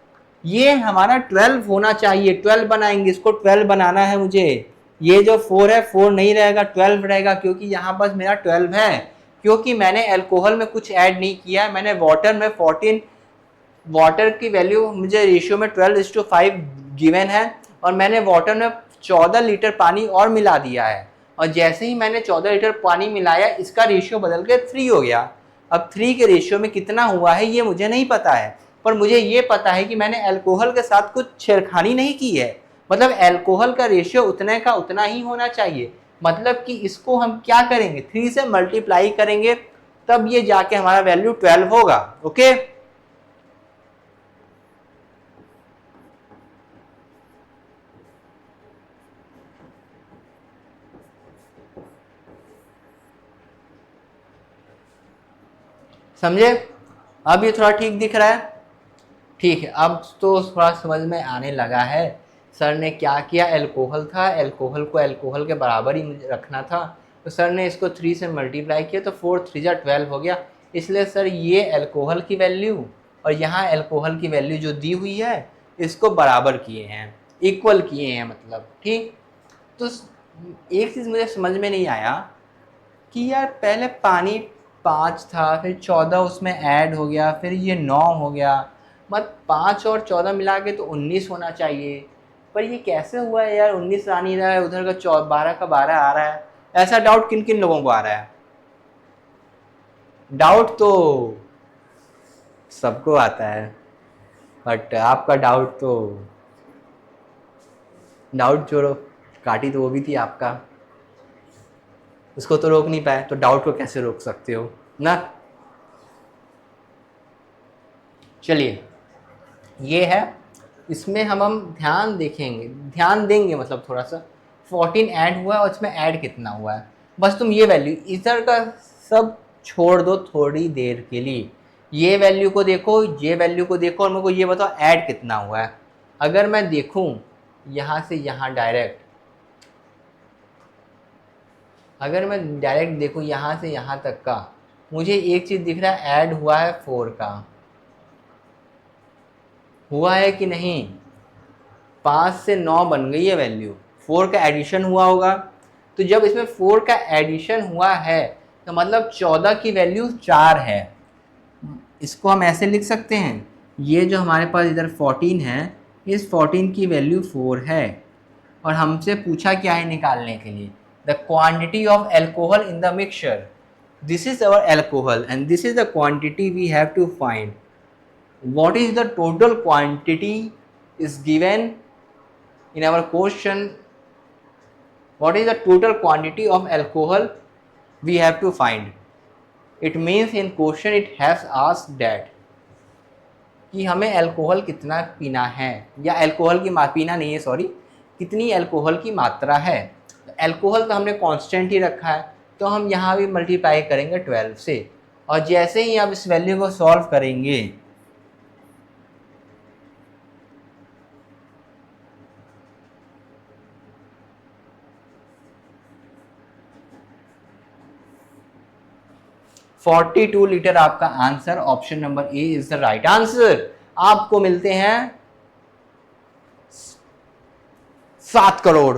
ये हमारा 12 होना चाहिए, 12 बनाएंगे, इसको 12 बनाना है मुझे। ये जो 4 है 4 नहीं रहेगा 12 रहेगा, क्योंकि यहाँ पर मेरा 12 है, क्योंकि मैंने अल्कोहल में कुछ ऐड नहीं किया, मैंने वाटर में 14, वाटर की वैल्यू मुझे रेशियो में 12:5 गिवन है और मैंने वाटर में 14 लीटर पानी और मिला दिया है, और जैसे ही मैंने 14 लीटर पानी मिलाया इसका रेशियो बदल के 3 हो गया। अब 3 के रेशियो में कितना हुआ है ये मुझे नहीं पता है, पर मुझे ये पता है कि मैंने अल्कोहल के साथ कुछ छेड़खानी नहीं की है, मतलब अल्कोहल का रेशियो उतने का उतना ही होना चाहिए। मतलब कि इसको हम क्या करेंगे 3 से मल्टीप्लाई करेंगे तब ये जाके हमारा वैल्यू 12 होगा। ओके, समझे? अब ये थोड़ा ठीक दिख रहा है? ठीक है, अब तो थोड़ा समझ में आने लगा है। सर ने क्या किया, अल्कोहल था, अल्कोहल को अल्कोहल के बराबर ही मुझे रखना था, तो सर ने इसको 3 से मल्टीप्लाई किया तो 4 3 जा 12 हो गया। इसलिए सर ये अल्कोहल की वैल्यू और यहाँ अल्कोहल की वैल्यू जो दी हुई है इसको बराबर किए हैं, इक्वल किए हैं मतलब। ठीक, तो एक चीज़ मुझे समझ में नहीं आया कि यार पहले पानी 5 था, फिर 14 उसमें ऐड हो गया, फिर ये 9 हो गया, मत 5 और 14 मिला के तो 19 होना चाहिए, पर ये कैसे हुआ है यार 19 आ नहीं रहा है, उधर का 12 का 12 आ रहा है। ऐसा डाउट किन किन लोगों को आ रहा है? डाउट तो सबको आता है, बट आपका डाउट तो, डाउट जो काटी तो वो भी थी आपका, उसको तो रोक नहीं पाए, तो डाउट को कैसे रोक सकते हो ना। चलिए ये है, इसमें हम ध्यान देखेंगे, ध्यान देंगे, मतलब थोड़ा सा 14 ऐड हुआ है और इसमें ऐड कितना हुआ है, बस तुम ये वैल्यू इधर का सब छोड़ दो थोड़ी देर के लिए, ये वैल्यू को देखो, ये वैल्यू को देखो और मेरे को ये बताओ ऐड कितना हुआ है। अगर मैं देखूं यहाँ से यहाँ डायरेक्ट, अगर मैं डायरेक्ट देखूं यहाँ से यहाँ तक का, मुझे एक चीज़ दिख रहा है ऐड हुआ है 4 का, हुआ है कि नहीं? 5 से 9 बन गई है वैल्यू, 4 का एडिशन हुआ होगा, तो जब इसमें 4 का एडिशन हुआ है तो मतलब 14 की वैल्यू 4 है। इसको हम ऐसे लिख सकते हैं, ये जो हमारे पास इधर 14 है, इस 14 की वैल्यू 4 है, और हमसे पूछा क्या है निकालने के लिए, the quantity of alcohol in the mixture. This is our alcohol and this is the quantity we have to find. What is the total quantity is given in our question. What is the total quantity of alcohol we have to find? It means in question it has asked that कि हमें alcohol कितना पीना है, या alcohol की पीना नहीं है सॉरी, कितनी अल्कोहल की मात्रा है. अल्कोहल तो हमने कांस्टेंट ही रखा है, तो हम यहाँ भी मल्टीप्लाई करेंगे 12 से. और जैसे ही आप इस वैल्यू को सॉल्व करेंगे 42 लीटर आपका answer. Option number A is the right answer. आपको मिलते हैं 7 करोड़.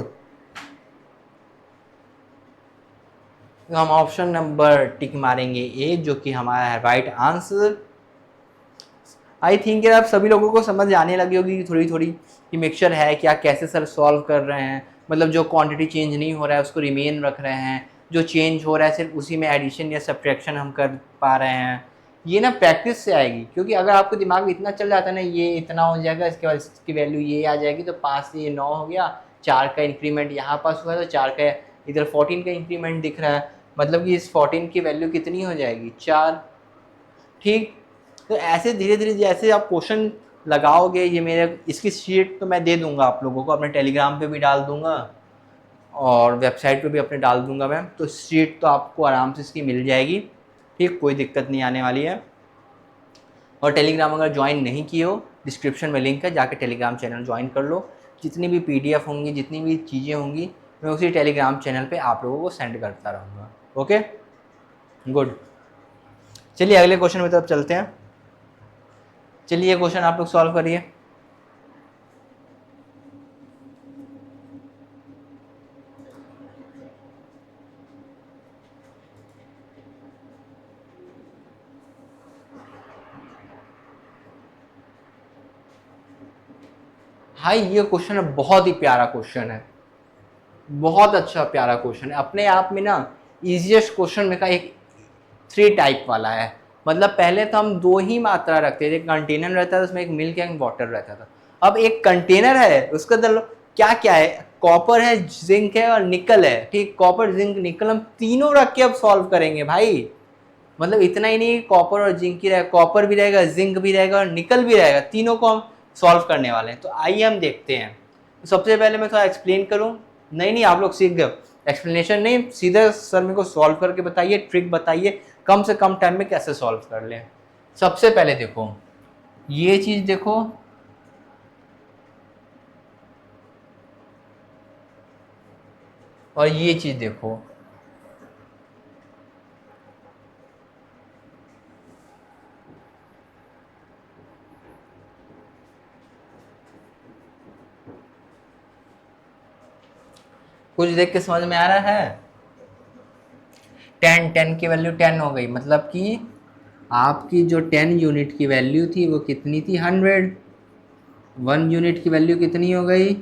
तो हम ऑप्शन नंबर टिक मारेंगे ए, जो कि हमारा है राइट आंसर. आई थिंक आप सभी लोगों को समझ आने लगी होगी थोड़ी थोड़ी कि मिक्सचर है क्या, कैसे सर सॉल्व कर रहे हैं. मतलब जो क्वांटिटी चेंज नहीं हो रहा है उसको रिमेन रख रहे हैं, जो चेंज हो रहा है सिर्फ उसी में एडिशन या सब्ट्रैक्शन हम कर पा रहे हैं. ये ना प्रैक्टिस से आएगी, क्योंकि अगर आपको दिमाग में इतना चल जाता है ना ये इतना हो जाएगा, इसके बाद इसकी वैल्यू ये आ जाएगी, तो 5 से ये 9 हो गया, 4 का इंक्रीमेंट यहाँ पास हुआ तो 4 का इधर 14 का इंक्रीमेंट दिख रहा है, मतलब कि इस 14 की वैल्यू कितनी हो जाएगी 4. ठीक, तो ऐसे धीरे धीरे जैसे आप क्वेश्चन लगाओगे, ये मेरे इसकी शीट तो मैं दे दूंगा आप लोगों को, अपने टेलीग्राम पे भी डाल दूंगा और वेबसाइट पे भी अपने डाल दूंगा मैम. तो शीट तो आपको आराम से इसकी मिल जाएगी. ठीक, कोई दिक्कत नहीं आने वाली है. और टेलीग्राम अगर ज्वाइन नहीं किए हो, डिस्क्रिप्शन में लिंक है, जाके टेलीग्राम चैनल ज्वाइन कर लो. जितनी भी PDF होंगी, जितनी भी चीज़ें होंगी, मैं उसी टेलीग्राम चैनल पे आप लोगों को सेंड करता रहूँगा. Okay, good. चलिए अगले क्वेश्चन में तरफ चलते हैं. चलिए ये क्वेश्चन आप लोग सॉल्व करिए. भाई ये क्वेश्चन बहुत ही प्यारा क्वेश्चन है, बहुत अच्छा प्यारा क्वेश्चन है. अपने आप में ना इजीएस्ट क्वेश्चन में का एक 3 टाइप वाला है. मतलब पहले तो हम 2 ही मात्रा रखते थे, कंटेनर रहता था उसमें एक मिल्क एंड वाटर रहता था. अब एक कंटेनर है, उसके अंदर क्या क्या है, कॉपर है, जिंक है और निकल है. ठीक, कॉपर जिंक निकल हम तीनों रख के अब सॉल्व करेंगे भाई. मतलब इतना ही नहीं कॉपर और जिंक ही रहेगा, कॉपर भी रहेगा, जिंक भी रहेगा और निकल भी रहेगा, तीनों को हम सॉल्व करने वाले हैं. तो आइए हम देखते हैं. तो सबसे पहले मैं थोड़ा एक्सप्लेन करूं. नहीं आप लोग सीख गए, एक्सप्लेनेशन नहीं, सीधे सर मेरे को सॉल्व करके बताइए, ट्रिक बताइए कम से कम टाइम में कैसे सॉल्व कर लें. सबसे पहले देखो ये चीज देखो, और ये चीज देखो. कुछ देख के समझ में आ रहा है. 10 की वैल्यू 10 हो गई, मतलब कि आपकी जो 10 यूनिट की वैल्यू थी वो कितनी थी 100. 1 यूनिट की वैल्यू कितनी हो गई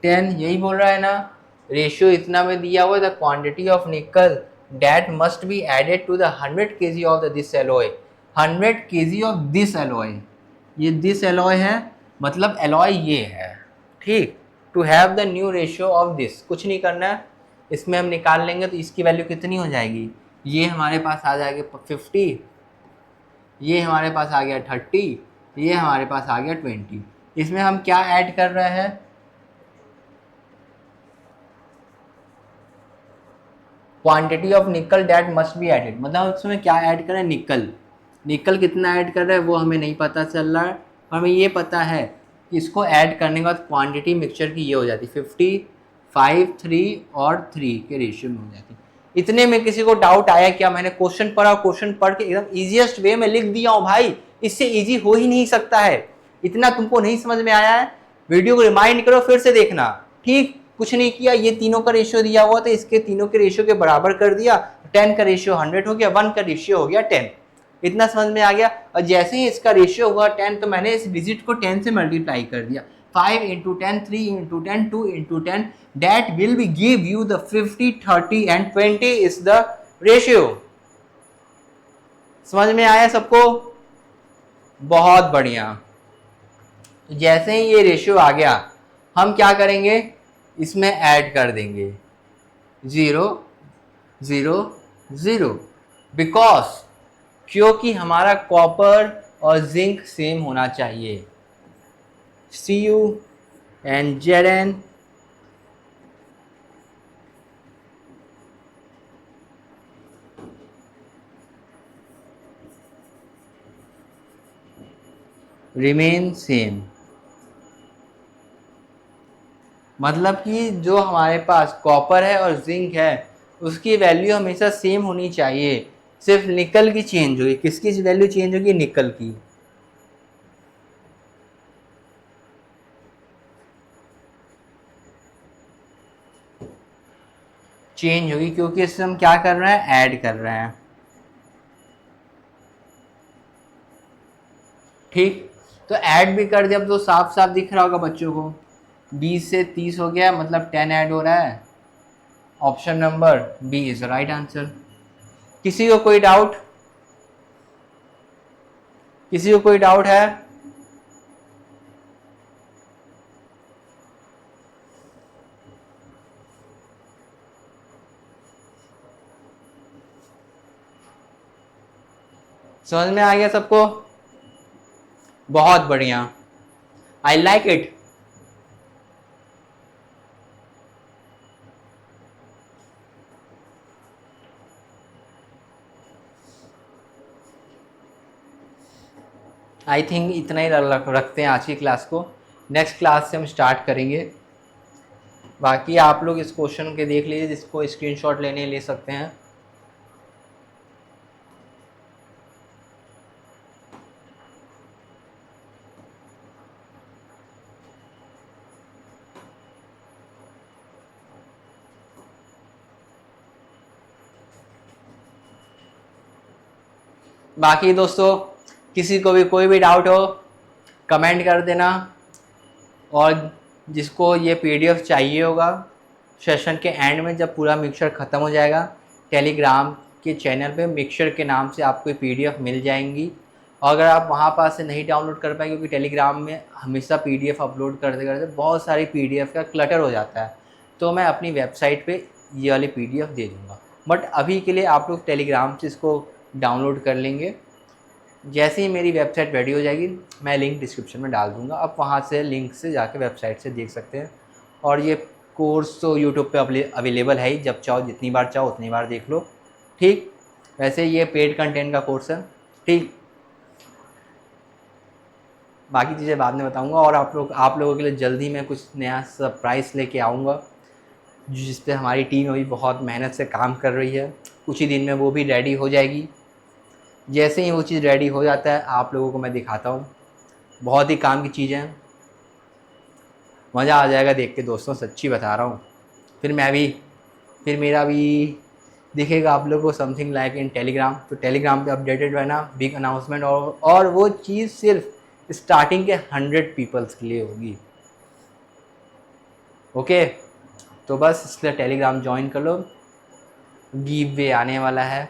10. यही बोल रहा है ना, रेशियो इतना में दिया हुआ, the quantity of nickel that must be added to the 100 kg of this alloy. 100 kg of this alloy, ये दिस एलॉय है, मतलब एलॉय ये है. ठीक, to have the new ratio of this. कुछ नहीं करना है, इसमें हम निकाल लेंगे तो इसकी वैल्यू कितनी हो जाएगी, ये हमारे पास आ जाएगा 50, ये हमारे पास आ गया 30, ये हमारे पास आ गया 20. इसमें हम क्या ऐड कर रहे हैं, quantity of nickel that must be added. मतलब उसमें क्या ऐड करें, निकल. निकल कितना ऐड कर रहा है वो हमें नहीं पता चल रहा है, हमें ये पता है कि इसको ऐड करने के बाद क्वांटिटी मिक्सचर की ये हो जाती 50, 5, 3 और 3 के रेशियो में हो जाती. इतने में किसी को डाउट आया क्या, मैंने क्वेश्चन पढ़ा, क्वेश्चन पढ़ के एकदम इजीएस्ट वे में लिख दिया हूँ भाई, इससे इजी हो ही नहीं सकता है. इतना तुमको नहीं समझ में आया है, वीडियो को रिमाइंड करो, फिर से देखना. ठीक, कुछ नहीं किया, ये तीनों का रेशियो दिया हुआ था, इसके तीनों के रेशियो के बराबर कर दिया, 10 का रेशियो 100 हो गया, 1 का रेशियो हो गया 10. इतना समझ में आ गया. और जैसे ही इसका रेशियो हुआ 10, तो मैंने इस डिजिट को 10 से मल्टीप्लाई कर दिया. 5 into 10, 3 into 10, 2 into 10, that will be give you the 50, 30 and 20 is the ratio. समझ में आया सबको? बहुत बढ़िया। जैसे ही ये रेशियो आ गया, हम क्या करेंगे, इसमें ऐड कर देंगे 0 0 0, बिकॉज क्योंकि हमारा कॉपर और जिंक सेम होना चाहिए। Cu and Zn remain same. मतलब कि जो हमारे पास कॉपर है और जिंक है उसकी वैल्यू हमेशा सेम होनी चाहिए, सिर्फ निकल की चेंज होगी। किसकी वैल्यू चेंज होगी? निकल की। चेंज होगी क्योंकि इससे हम क्या कर रहे हैं, ऐड कर रहे हैं। ठीक, तो ऐड भी कर दिया, अब तो साफ साफ दिख रहा होगा बच्चों को। 20 से 30 हो गया, मतलब 10 ऐड हो रहा है। Option number B is right answer. किसी को कोई डाउट? किसी को कोई डाउट है? समझ में आ गया सबको? बहुत बढ़िया, I like it. I think इतना ही रखते हैं आज की क्लास को। नेक्स्ट क्लास से हम स्टार्ट करेंगे। बाकी आप लोग इस क्वेश्चन के देख लीजिए, जिसको स्क्रीनशॉट लेने ले सकते हैं। बाकी दोस्तों किसी को भी कोई भी डाउट हो कमेंट कर देना, और जिसको ये पीडीएफ चाहिए होगा सेशन के एंड में जब पूरा मिक्सचर ख़त्म हो जाएगा, टेलीग्राम के चैनल पे मिक्सचर के नाम से आपको पीडीएफ मिल जाएंगी। और अगर आप वहाँ पास से नहीं डाउनलोड कर पाए, क्योंकि टेलीग्राम में हमेशा पीडीएफ अपलोड करते करते बहुत सारी पीडीएफ का क्लटर हो जाता है, तो मैं अपनी वेबसाइट पे ये वाली पीडीएफ दे दूँगा। बट अभी के लिए आप लोग टेलीग्राम से इसको डाउनलोड कर लेंगे। जैसे ही मेरी वेबसाइट रेडी हो जाएगी मैं लिंक डिस्क्रिप्शन में डाल दूंगा, आप वहाँ से लिंक से जाके वेबसाइट से देख सकते हैं। और ये कोर्स तो यूट्यूब पे अवेलेबल है ही, जब चाहो जितनी बार चाहो उतनी बार देख लो। ठीक, वैसे ये पेड कंटेंट का कोर्स है। ठीक, बाकी चीज़ें बाद में बताऊंगा। और आप लोगों के लिए जल्दी मैं कुछ नया सरप्राइज़ लेके आऊँगा, जिस पे हमारी टीम अभी बहुत मेहनत से काम कर रही है। कुछ ही दिन में वो भी रेडी हो जाएगी। जैसे ही वो चीज़ रेडी हो जाता है आप लोगों को मैं दिखाता हूँ। बहुत ही काम की चीज़ें हैं, मज़ा आ जाएगा देख के दोस्तों, सच्ची बता रहा हूँ। फिर मेरा भी दिखेगा आप लोगों को समथिंग लाइक इन टेलीग्राम। तो टेलीग्राम पे अपडेटेड रहना, बिग अनाउंसमेंट, और वो चीज़ सिर्फ स्टार्टिंग के 100 पीपल्स के लिए होगी। ओके, तो बस इसलिए टेलीग्राम ज्वाइन कर लो। गिव वे आने वाला है,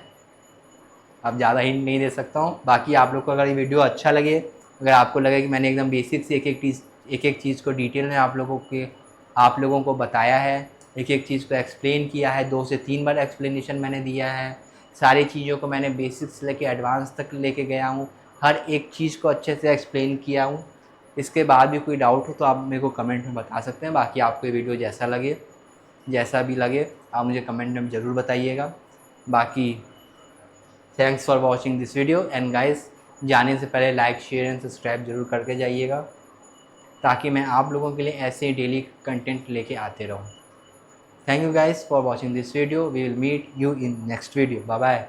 अब ज़्यादा हिंट नहीं दे सकता हूँ। बाकी आप लोग को अगर ये वीडियो अच्छा लगे, अगर आपको लगे कि मैंने एकदम बेसिक से एक एक चीज़ को डिटेल में आप लोगों को बताया है, एक एक चीज़ को एक्सप्लेन किया है, 2 से 3 बार एक्सप्लेनेशन मैंने दिया है, सारी चीज़ों को मैंने बेसिक से लेके एडवांस तक लेके गया हूँ, हर एक चीज़ को अच्छे से एक्सप्लेन किया हूँ। इसके बाद भी कोई डाउट हो तो आप मेरे को कमेंट में बता सकते हैं। बाकी आपको ये वीडियो जैसा भी लगे आप मुझे कमेंट में ज़रूर बताइएगा। बाकी thanks for watching this video, and guys जाने से पहले लाइक, शेयर एंड सब्सक्राइब जरूर करके जाइएगा, ताकि मैं आप लोगों के लिए ऐसे ही डेली कंटेंट लेके आते रहूँ। Thank you guys for watching this video. We will meet you in next video. Bye bye.